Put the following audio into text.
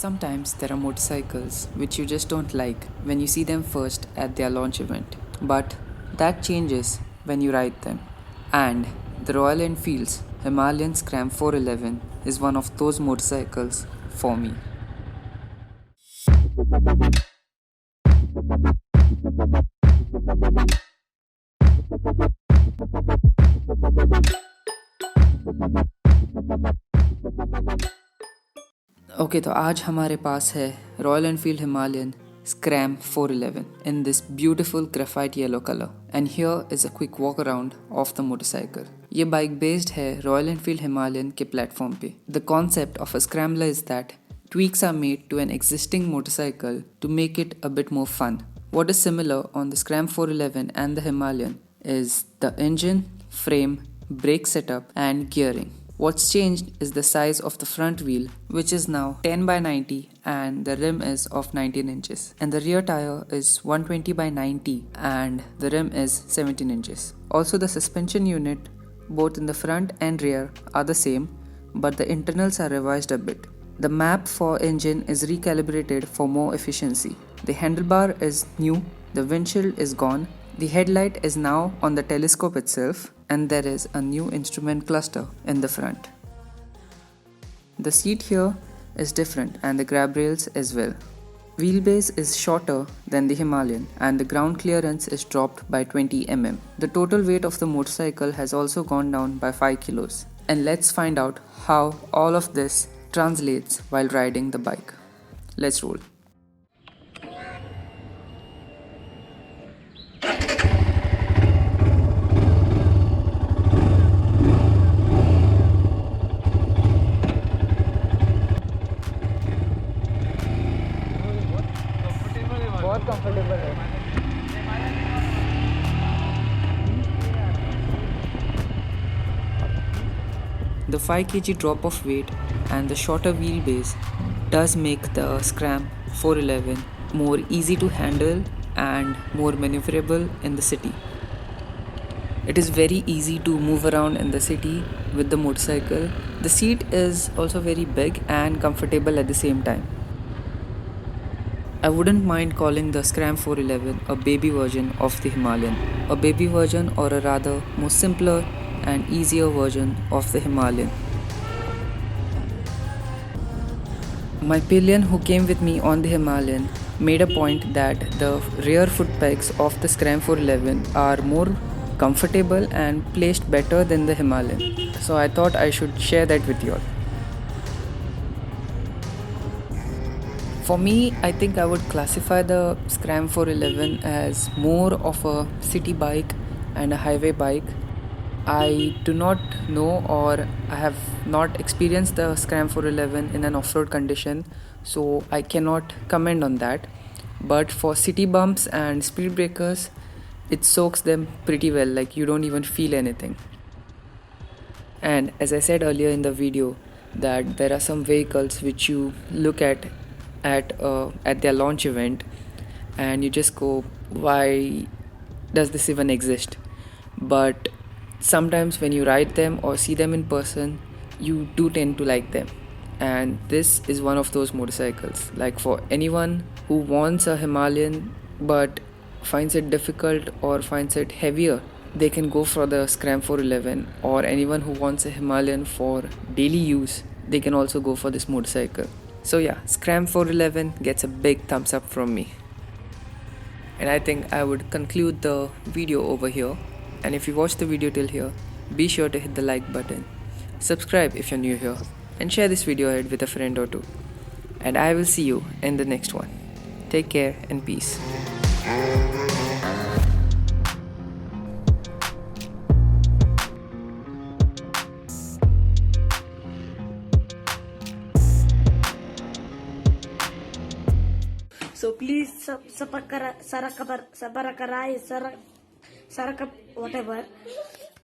Sometimes there are motorcycles which you just don't like when you see them first at their launch event, but that changes when you ride them. And the Royal Enfield's Himalayan Scram411 is one of those motorcycles for me. Okay तो आज हमारे पास है royal Enfield Himalayan scrum 411 in this beautiful graphite yellow color. And here is a quick walk around of the motorcycle. ये bike based है royal Enfield Himalayan के platform पे. The concept of a scrambler is that tweaks are made to an existing motorcycle to make it a bit more fun. What is similar on the Scram 411 and the Himalayan is the engine, frame, brake setup and gearing. What's changed is the size of the front wheel, which is now 10 by 90 and the rim is of 19 inches. And the rear tire is 120 by 90 and the rim is 17 inches. Also the suspension unit, both in the front and rear, are the same, but the internals are revised a bit. The map for engine is recalibrated for more efficiency. The handlebar is new, the windshield is gone, the headlight is now on the telescope itself, and there is a new instrument cluster in the front. The seat here is different and the grab rails as well. Wheelbase is shorter than the Himalayan and the ground clearance is dropped by 20 mm. The total weight of the motorcycle has also gone down by 5 kilos. And let's find out how all of this translates while riding the bike. Let's roll. बहुत comfortable है. The 5 kg drop of weight and the shorter wheelbase does make the Scram 411 more easy to handle and more maneuverable in the city. It is very easy to move around in the city with the motorcycle. The seat is also very big and comfortable at the same time. I wouldn't mind calling the Scram 411 a baby version of the Himalayan, a baby version or a rather more simpler and easier version of the Himalayan. My pillion who came with me on the Himalayan made a point that the rear foot pegs of the Scram 411 are more comfortable and placed better than the Himalayan. So I thought I should share that with you all. For me, I think I would classify the Scram 411 as more of a city bike and a highway bike. I do not know or I have not experienced the Scram 411 in an off-road condition, so I cannot comment on that. But for city bumps and speed breakers, it soaks them pretty well, like you don't even feel anything. And as I said earlier in the video, that there are some vehicles which you look at their launch event and you just go, why does this even exist? But sometimes when you ride them or see them in person, you do tend to like them. And this is one of those motorcycles. Like for anyone who wants a Himalayan but finds it difficult or finds it heavier, they can go for the Scram 411. Or anyone who wants a Himalayan for daily use, they can also go for this motorcycle. So yeah, Scram 411 gets a big thumbs up from me. And I think I would conclude the video over here. And if you watched the video till here, be sure to hit the like button, subscribe if you're new here, and share this video ahead with a friend or two. And I will see you in the next one. Take care and peace. So please subscribe, whatever.